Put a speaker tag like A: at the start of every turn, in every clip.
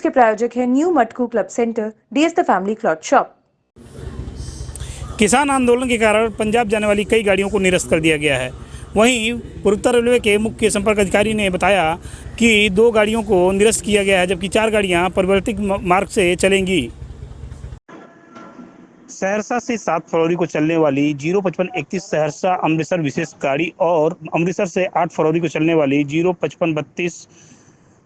A: के प्रायोजक हैं new Matku club centre, DS the family cloth shop.
B: किसान आंदोलन के कारण पंजाब जाने वाली कई गाड़ियों को निरस्त कर दिया गया है। वहीं पूर्वोत्तर रेलवे के मुख्य संपर्क अधिकारी ने बताया कि 2 गाड़ियों को निरस्त किया गया है, जबकि 4 गाड़ियां परिवर्तित मार्ग से चलेंगी। सहरसा से 7 फरवरी को चलने वाली 05531 सहरसा अमृतसर विशेष गाड़ी और अमृतसर से 8 फरवरी को चलने वाली 05532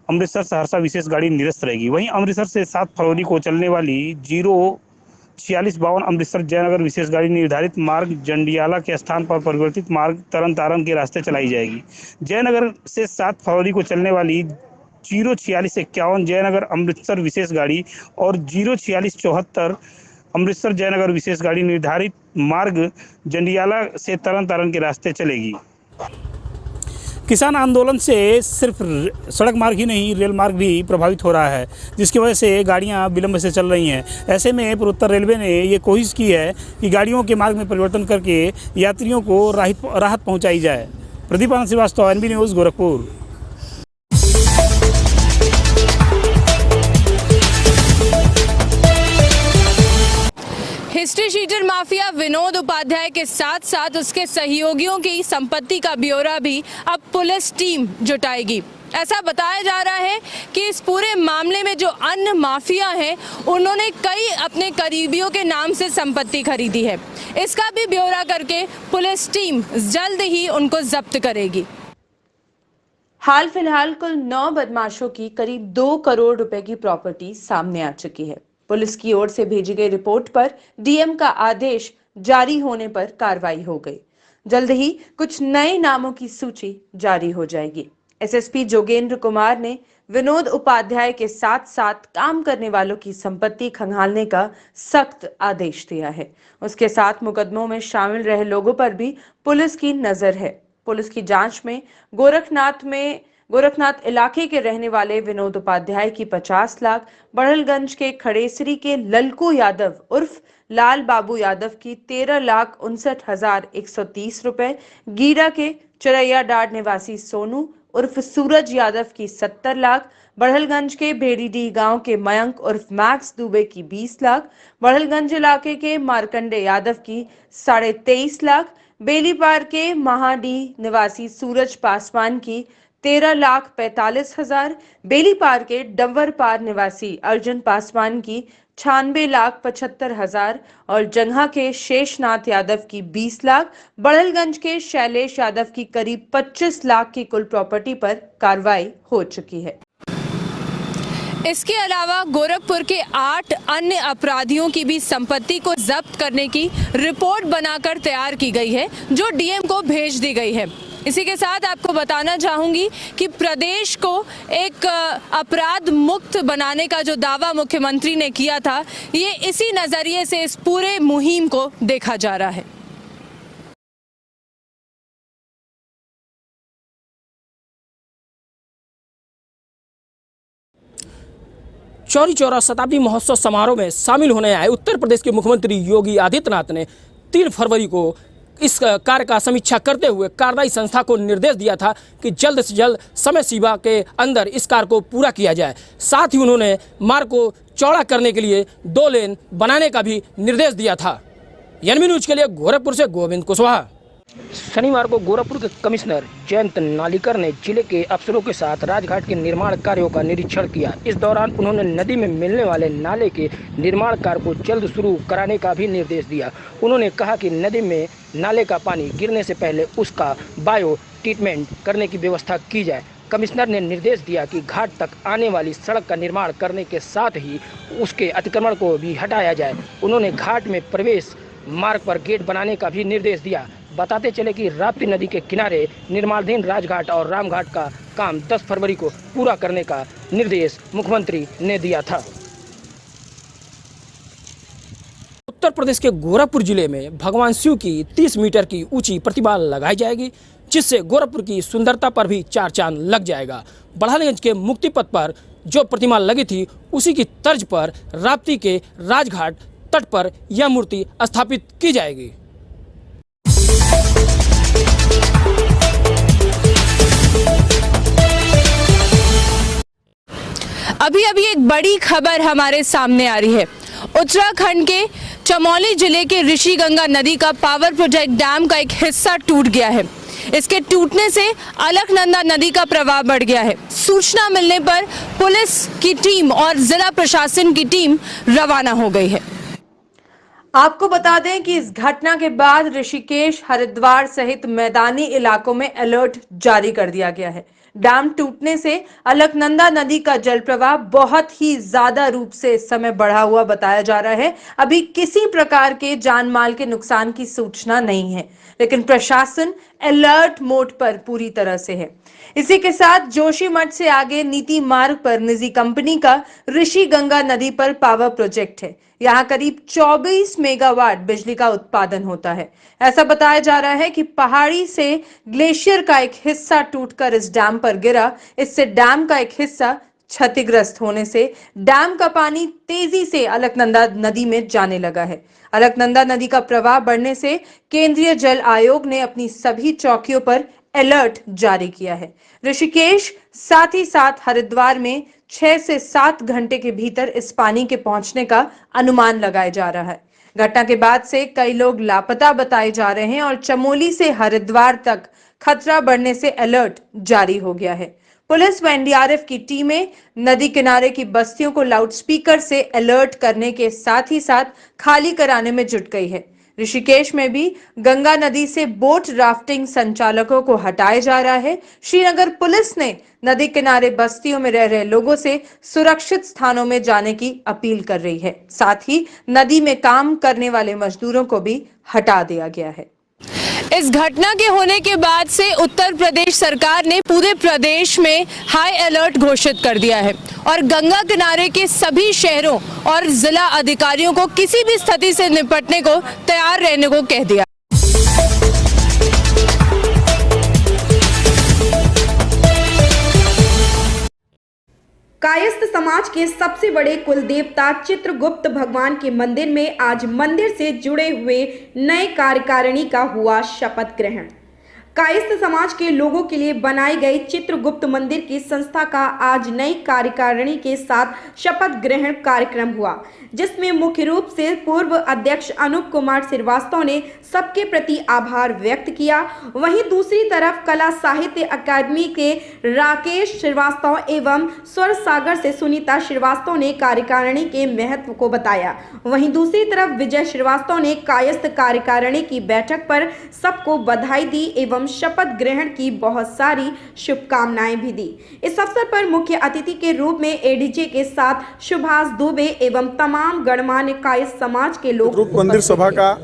B: अमृतसर सहरसा विशेष गाड़ी निरस्त रहेगी। वहीं अमृतसर से 7 फरवरी को चलने वाली 04652 अमृतसर जयनगर विशेष गाड़ी निर्धारित मार्ग जंडियाला के स्थान पर परिवर्तित मार्ग तरन तारण के रास्ते चलाई जाएगी। जयनगर से 7 फरवरी को चलने वाली 04651 जयनगर अमृतसर विशेष गाड़ी और 04674 अमृतसर जयनगर विशेष गाड़ी निर्धारित मार्ग जंडियाला से तरन तारण के रास्ते चलेगी। किसान आंदोलन से सिर्फ सड़क मार्ग ही नहीं, रेल मार्ग भी प्रभावित हो रहा है, जिसकी वजह से गाड़ियां विलंब से चल रही हैं। ऐसे में पूर्वोत्तर रेलवे ने ये कोशिश की है कि गाड़ियों के मार्ग में परिवर्तन करके यात्रियों को राहत पहुंचाई जाए। Pradeep Anand Srivastava, NB news, Gorakhpur.
C: History sheeter mafia Vinod Upadhyay के साथ साथ उसके सहयोगियों की संपत्ति का ब्यौरा भी अब पुलिस टीम जुटाएगी। ऐसा बताया जा रहा है कि इस पूरे मामले में जो अन्य माफिया हैं, उन्होंने कई अपने करीबियों के नाम से संपत्ति खरीदी है। इसका भी ब्यौरा करके पुलिस टीम जल्द ही उनको जब्त करेगी।
A: हाल फिलहाल कुल 9 बदमाशों की करीब 2 करोड़ रुपए की प्रॉपर्टी सामने आ चुकी है। पुलिस की ओर से भेजी गई रिपोर्ट पर डीएम का आदेश जारी होने पर कार्रवाई हो गई। जल्द ही कुछ नए नामों की सूची जारी हो जाएगी। एसएसपी जोगेंद्र कुमार ने विनोद उपाध्याय के साथ साथ काम करने वालों की संपत्ति खंगालने का सख्त आदेश दिया है। उसके साथ मुकदमों में शामिल रहे लोगों पर भी पुलिस की नजर है। पुलिस की जांच में गोरखनाथ इलाके के रहने वाले विनोद उपाध्याय की 50 लाख, बड़हलगंज के खड़ेसरी के ललकू यादव उर्फ लाल बाबू यादव की 13,59,130 रुपए, गीरा के चरैया डाड निवासी सोनू उर्फ सूरज यादव की 70 लाख, बड़हलगंज के भेड़ीडीह गांव के मयंक उर्फ मैक्स दुबे की 20 लाख, बड़हलगंज इलाके के मार्कंडे यादव की 23.5 लाख, बेलीपार के महाडीह निवासी सूरज पासवान की 13,45,000, बेलीपार के डंवरपार निवासी अर्जुन पासवान की 96,75,000 और जंघा के शेषनाथ यादव की 20 लाख, बड़हलगंज के शैलेश यादव की करीब 25 लाख की कुल प्रॉपर्टी पर कार्रवाई हो चुकी है।
C: इसके अलावा गोरखपुर के 8 अन्य अपराधियों की भी संपत्ति को जब्त करने की रिपोर्ट बनाकर तैयार की गई है, जो डीएम को भेज दी गई है। इसी के साथ आपको बताना चाहूंगी कि प्रदेश को एक अपराध मुक्त बनाने का जो दावा मुख्यमंत्री ने किया था, ये इसी नजरिए से इस पूरे मुहिम को देखा जा रहा है।
D: चौरी चौरा शताब्दी महोत्सव समारोह में शामिल होने आए उत्तर प्रदेश के मुख्यमंत्री योगी आदित्यनाथ ने 3 फरवरी को इस कार्य का समीक्षा करते हुए कार्यदायी संस्था को निर्देश दिया था कि जल्द से जल्द समय सीमा के अंदर इस कार्य को पूरा किया जाए। साथ ही उन्होंने मार्ग को चौड़ा करने के लिए 2 लेन बनाने का भी निर्देश दिया था। एनबी न्यूज के लिए गोरखपुर से गोविंद कुशवाहा। शनिवार को गोरखपुर के कमिश्नर जयंत नालिकर ने जिले के अफसरों के साथ राजघाट के निर्माण कार्यों का निरीक्षण किया। इस दौरान उन्होंने नदी में मिलने वाले नाले के निर्माण कार्य को जल्द शुरू कराने का भी निर्देश दिया। उन्होंने कहा कि नदी में नाले का पानी गिरने से पहले उसका बायो ट्रीटमेंट करने की व्यवस्था की जाए। कमिश्नर ने निर्देश दिया कि घाट तक आने वाली सड़क का निर्माण करने के साथ ही उसके अतिक्रमण को भी हटाया जाए। उन्होंने घाट में प्रवेश मार्ग पर गेट बनाने का भी निर्देश दिया। बताते चले कि राप्ती नदी के किनारे निर्माणाधीन राजघाट और रामघाट का काम 10 फरवरी को पूरा करने का निर्देश मुख्यमंत्री ने दिया था। उत्तर प्रदेश के गोरखपुर जिले में भगवान शिव की 30 मीटर की ऊंची प्रतिमा लगाई जाएगी, जिससे गोरखपुर की सुंदरता पर भी 4 चांद लग जाएगा। बड़हलगंज के मुक्ति पथ पर जो प्रतिमा लगी थी, उसी की तर्ज पर राप्ती के राजघाट तट पर यह मूर्ति स्थापित की जाएगी।
C: अभी अभी अभी एक बड़ी खबर हमारे सामने आ रही है। उत्तराखंड के चमोली जिले के ऋषिगंगा नदी का पावर प्रोजेक्ट डैम का एक हिस्सा टूट गया है। इसके टूटने से अलकनंदा नदी का प्रवाह बढ़ गया है। सूचना मिलने पर पुलिस की टीम और जिला प्रशासन की टीम रवाना हो गई है।
A: आपको बता दें कि इस घटना के बाद ऋषिकेश, हरिद्वार सहित मैदानी इलाकों में अलर्ट जारी कर दिया गया है। डैम टूटने से अलकनंदा नदी का जल प्रवाह बहुत ही ज्यादा रूप से इस समय बढ़ा हुआ बताया जा रहा है। अभी किसी प्रकार के जान माल के नुकसान की सूचना नहीं है, लेकिन प्रशासन अलर्ट मोड पर पूरी तरह से है। इसी के साथ जोशीमठ से आगे नीति मार्ग पर निजी कंपनी का ऋषि गंगा नदी पर पावर प्रोजेक्ट है। यहाँ करीब 24 मेगावाट बिजली का उत्पादन होता है। ऐसा बताया जा रहा है कि पहाड़ी से ग्लेशियर का एक हिस्सा टूटकर इस डैम पर गिरा। इससे डैम का एक हिस्सा क्षतिग्रस्त होने से डैम का पानी तेजी से अलकनंदा नदी में जाने लगा है। अलकनंदा नदी का प्रवाह बढ़ने से केंद्रीय जल आयोग ने अपनी सभी चौकियों पर अलर्ट जारी किया है। ऋषिकेश साथ ही साथ हरिद्वार में 6 से 7 घंटे के भीतर इस पानी के पहुंचने का अनुमान लगाया जा रहा है। घटना के बाद से कई लोग लापता बताए जा रहे हैं और चमोली से हरिद्वार तक खतरा बढ़ने से अलर्ट जारी हो गया है। पुलिस व एनडीआरएफ की टीमें नदी किनारे की बस्तियों को लाउडस्पीकर से अलर्ट करने के साथ ही साथ खाली कराने में जुट गई है। ऋषिकेश में भी गंगा नदी से बोट राफ्टिंग संचालकों को हटाया जा रहा है। श्रीनगर पुलिस ने नदी किनारे बस्तियों में रह रहे लोगों से सुरक्षित स्थानों में जाने की अपील कर रही है। साथ ही नदी में काम करने वाले मजदूरों को भी हटा दिया गया है।
C: इस घटना के होने के बाद से उत्तर प्रदेश सरकार ने पूरे प्रदेश में हाई अलर्ट घोषित कर दिया है और गंगा किनारे के सभी शहरों और जिला अधिकारियों को किसी भी स्थिति से निपटने को तैयार रहने को कह दिया।
E: कायस्थ समाज के सबसे बड़े कुल देवता चित्रगुप्त भगवान के मंदिर में आज मंदिर से जुड़े हुए नए कार्यकारिणी का हुआ शपथ ग्रहण। कायस्थ समाज के लोगों के लिए बनाई गई चित्रगुप्त मंदिर की संस्था का आज नई कार्यकारिणी के साथ शपथ ग्रहण कार्यक्रम हुआ, जिसमें मुख्य रूप से पूर्व अध्यक्ष अनूप कुमार श्रीवास्तव ने सबके प्रति आभार व्यक्त किया। वहीं दूसरी तरफ कला साहित्य अकादमी के राकेश श्रीवास्तव एवं स्वर सागर से सुनीता श्रीवास्तव ने कार्यकारिणी के महत्व को बताया। वहीं दूसरी तरफ विजय श्रीवास्तव ने कायस्थ कार्यकारिणी की बैठक पर सबको बधाई दी एवं शपथ ग्रहण की बहुत सारी शुभकामनाएं भी दी। इस अवसर पर मुख्य अतिथि के रूप में एडीजे के साथ सुभाष दुबे एवं तमाम गणमान्य कायस्थ समाज के लोग।
F: मंदिर सभा का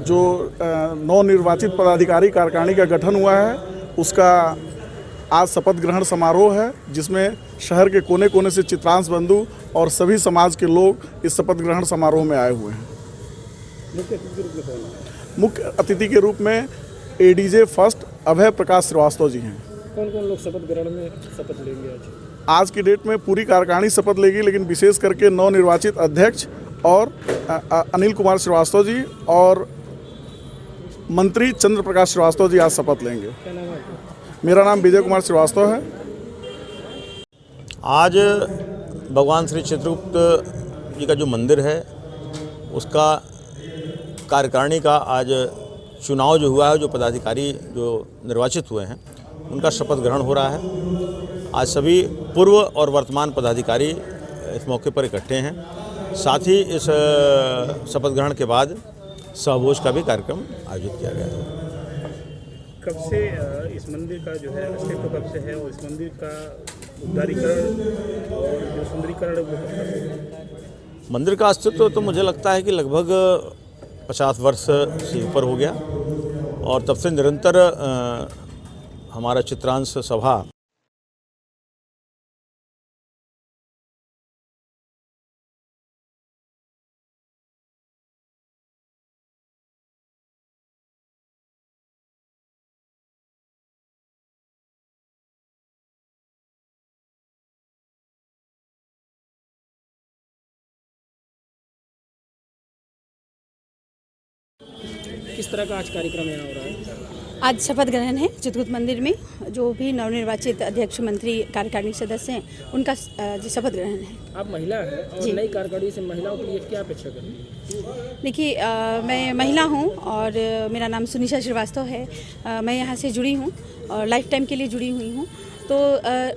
F: जो नवनिर्वाचित पदाधिकारी कार्यकारिणी का गठन हुआ है, उसका आज शपथ ग्रहण समारोह है, जिसमें शहर के कोने कोने से चित्रांश बंधु और सभी समाज के लोग इस शपथ ग्रहण समारोह में आए हुए हैं। मुख्य अतिथि के रूप में एडीजे फर्स्ट अभय प्रकाश श्रीवास्तव जी हैं।
D: कौन कौन लोग शपथ ग्रहण में शपथ लेंगे
F: आज की डेट में पूरी कार्यकारिणी शपथ लेगी, लेकिन विशेष करके नवनिर्वाचित अध्यक्ष और अनिल कुमार श्रीवास्तव जी और मंत्री चंद्र प्रकाश श्रीवास्तव जी आज शपथ लेंगे।
D: क्या नाम है?
F: मेरा नाम विजय कुमार श्रीवास्तव है।
G: आज भगवान श्री चित्रगुप्त जी का जो मंदिर है, उसका कार्यकारिणी का आज चुनाव जो हुआ है, जो पदाधिकारी जो निर्वाचित हुए हैं, उनका शपथ ग्रहण हो रहा है। आज सभी पूर्व और वर्तमान पदाधिकारी इस मौके पर इकट्ठे हैं। साथ ही इस शपथ ग्रहण के बाद सहभोज का भी कार्यक्रम आयोजित किया गया है।
B: कब से इस मंदिर का जो है अस्तित्व कब से है और इस मंदिर का उद्धारीकरण और जो सुंदरीकरण वो कब तक है?
G: मंदिर का अस्तित्व तो मुझे लगता है कि लगभग 50 वर्ष से ऊपर हो गया और तब से निरंतर हमारा चित्रांश सभा
D: किस तरह का आज कार्यक्रम यहाँ हो रहा है?
H: आज शपथ ग्रहण है चित्रकूट मंदिर में। जो भी नवनिर्वाचित अध्यक्ष, मंत्री, कार्यकारिणी सदस्य हैं, उनका शपथ ग्रहण है।
D: आप महिला हैं और
H: जी।
D: नई कार्यकारिणी से महिलाओं के लिए क्या अपेक्षा करेंगी?
H: देखिए, मैं महिला हूं और मेरा नाम सुनीता श्रीवास्तव है। मैं यहां से जुड़ी हूं और लाइफ टाइम के लिए जुड़ी हुई हूं। तो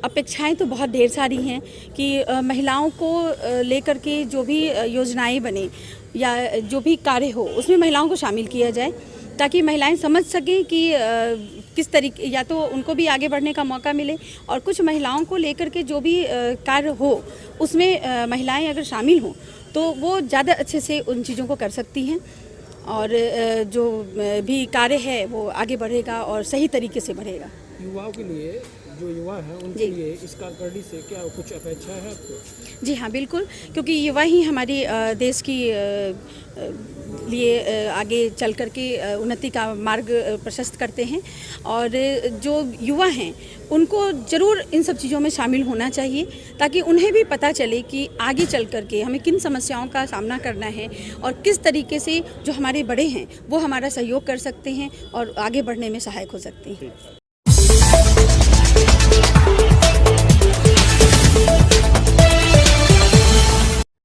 H: अपेक्षाएं तो बहुत ढेर सारी हैं कि महिलाओं को लेकर के जो भी योजनाएं बने या जो भी कार्य हो, उसमें महिलाओं को शामिल किया जाए, ताकि महिलाएं समझ सकें कि किस तरीके, या तो उनको भी आगे बढ़ने का मौका मिले, और कुछ महिलाओं को लेकर के जो भी कार्य हो उसमें महिलाएं अगर शामिल हों तो वो ज़्यादा अच्छे से उन चीज़ों को कर सकती हैं, और जो भी कार्य है वो आगे बढ़ेगा और सही तरीके से बढ़ेगा।
D: युवाओं के लिए, जो युवा हैं उनके लिए इस कार्यकारिणी से क्या कुछ अपेक्षा है आपको?
H: जी हाँ, बिल्कुल, क्योंकि युवा ही हमारी देश की लिए आगे चल कर के उन्नति का मार्ग प्रशस्त करते हैं, और जो युवा हैं उनको ज़रूर इन सब चीज़ों में शामिल होना चाहिए, ताकि उन्हें भी पता चले कि आगे चल कर के हमें किन समस्याओं का सामना करना है और किस तरीके से जो हमारे बड़े हैं वो हमारा सहयोग कर सकते हैं और आगे बढ़ने में सहायक हो सकते हैं।